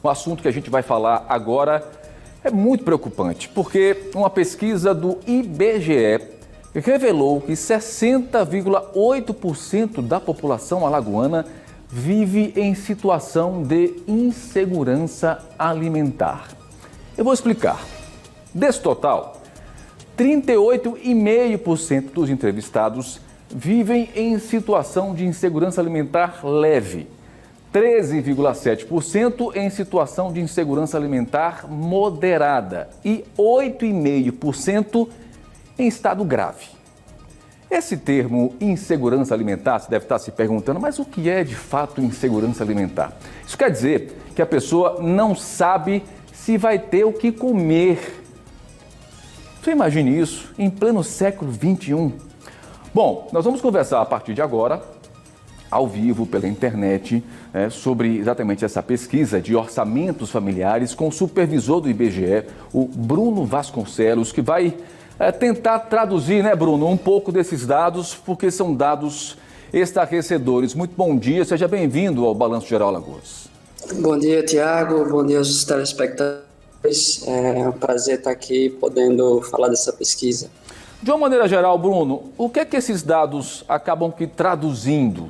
O assunto que a gente vai falar agora é muito preocupante, porque uma pesquisa do IBGE revelou que 60,8% da população alagoana vive em situação de insegurança alimentar. Eu vou explicar. Desse total, 38,5% dos entrevistados vivem em situação de insegurança alimentar leve, 13,7% em situação de insegurança alimentar moderada e 8,5% em estado grave. Esse termo insegurança alimentar, você deve estar se perguntando, mas o que é de fato insegurança alimentar? Isso quer dizer que a pessoa não sabe se vai ter o que comer. Você imagine isso em pleno século XXI? Bom, nós vamos conversar a partir de agora, ao vivo, pela internet, sobre exatamente essa pesquisa de orçamentos familiares com o supervisor do IBGE, o Bruno Vasconcelos, que vai tentar traduzir, né, Bruno, um pouco desses dados, porque são dados estarrecedores. Muito bom dia, seja bem-vindo ao Balanço Geral Alagoas. Bom dia, Tiago, bom dia aos telespectadores. É um prazer estar aqui podendo falar dessa pesquisa. De uma maneira geral, Bruno, o que é que esses dados acabam que traduzindo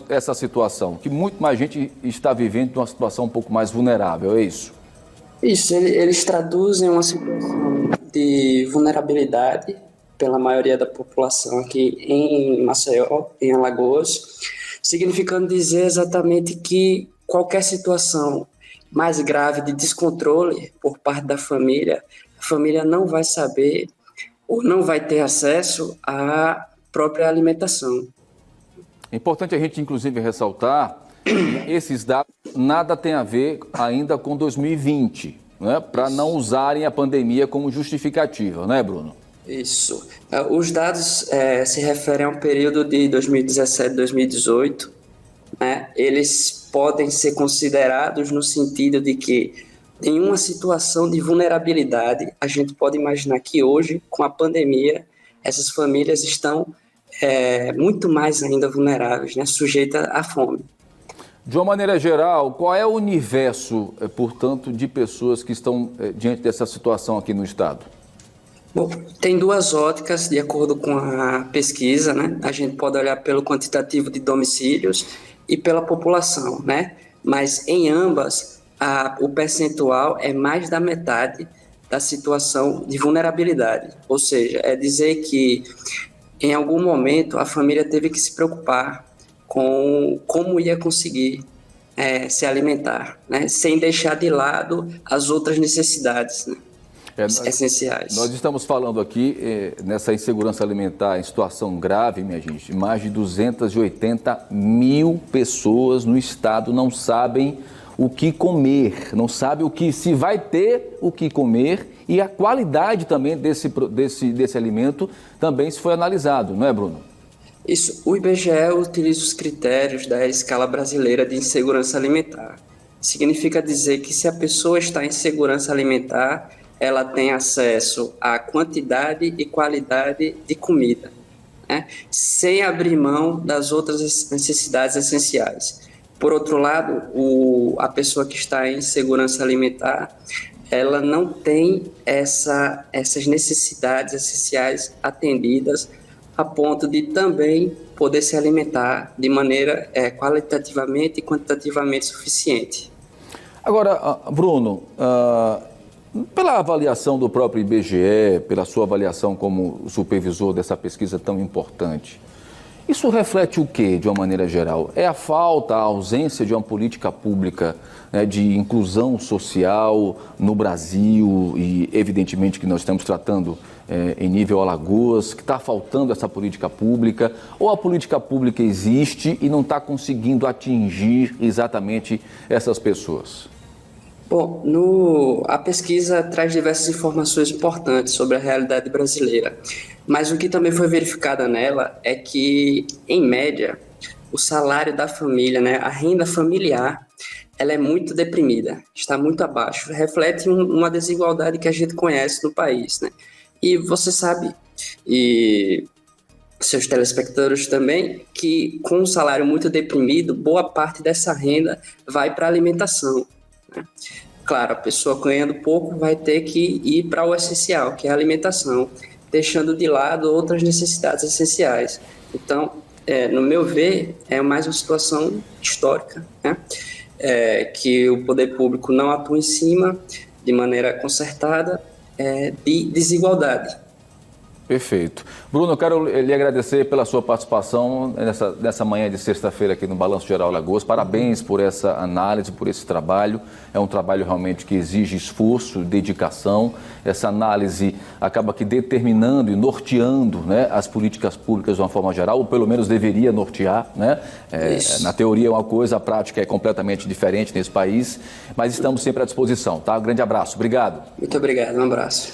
essa situação? Que muito mais gente está vivendo uma situação um pouco mais vulnerável, é isso? Isso, eles traduzem uma situação de vulnerabilidade pela maioria da população aqui em Maceió, em Alagoas, significando dizer exatamente que qualquer situação mais grave de descontrole por parte da família, a família não vai saber ou não vai ter acesso à própria alimentação. É importante a gente, inclusive, ressaltar que esses dados nada tem a ver ainda com 2020, né? Para não usarem a pandemia como justificativa, né, Bruno? Isso. Os dados se referem a um período de 2017 2018. Né? Eles podem ser considerados no sentido de que em uma situação de vulnerabilidade, a gente pode imaginar que hoje, com a pandemia, essas famílias estão muito mais ainda vulneráveis, né? Sujeitas à fome. De uma maneira geral, qual é o universo, portanto, de pessoas que estão diante dessa situação aqui no estado? Bom, tem duas óticas, de acordo com a pesquisa, né? A gente pode olhar pelo quantitativo de domicílios e pela população, né? Mas em ambas, o percentual é mais da metade da situação de vulnerabilidade. Ou seja, é dizer que em algum momento a família teve que se preocupar com como ia conseguir se alimentar, né? Sem deixar de lado as outras necessidades, né? Essenciais. Nós estamos falando aqui nessa insegurança alimentar em situação grave, minha gente. Mais de 280 mil pessoas no estado não sabem o que comer, não sabem se vai ter o que comer, e a qualidade também desse alimento também se foi analisado, não é, Bruno? Isso. O IBGE utiliza os critérios da escala brasileira de insegurança alimentar. Significa dizer que se a pessoa está em segurança alimentar, ela tem acesso à quantidade e qualidade de comida, né? Sem abrir mão das outras necessidades essenciais. Por outro lado, a pessoa que está em segurança alimentar, ela não tem essas necessidades essenciais atendidas a ponto de também poder se alimentar de maneira qualitativamente e quantitativamente suficiente. Agora, Bruno, pela avaliação do próprio IBGE, pela sua avaliação como supervisor dessa pesquisa tão importante, isso reflete o quê, de uma maneira geral? É a falta, a ausência de uma política pública, né, de inclusão social no Brasil e, evidentemente, que nós estamos tratando em nível Alagoas, que está faltando essa política pública, ou a política pública existe e não está conseguindo atingir exatamente essas pessoas? Bom, a pesquisa traz diversas informações importantes sobre a realidade brasileira, mas o que também foi verificado nela é que, em média, o salário da família, né, a renda familiar, ela é muito deprimida, está muito abaixo, reflete uma desigualdade que a gente conhece no país, né? E você sabe, seus telespectadores também, que com um salário muito deprimido, boa parte dessa renda vai para a alimentação, né? Claro, a pessoa ganhando pouco vai ter que ir para o essencial, que é a alimentação, deixando de lado outras necessidades essenciais. Então, no meu ver, é mais uma situação histórica, né? Que o poder público não atua em cima, de maneira concertada, de desigualdade. Perfeito. Bruno, eu quero lhe agradecer pela sua participação nessa manhã de sexta-feira aqui no Balanço Geral Alagoas. Parabéns por essa análise, por esse trabalho. É um trabalho realmente que exige esforço, dedicação. Essa análise acaba que determinando e norteando, né, as políticas públicas de uma forma geral, ou pelo menos deveria nortear, né? Na teoria é uma coisa, a prática é completamente diferente nesse país, mas estamos sempre à disposição, tá? Um grande abraço. Obrigado. Muito obrigado, um abraço.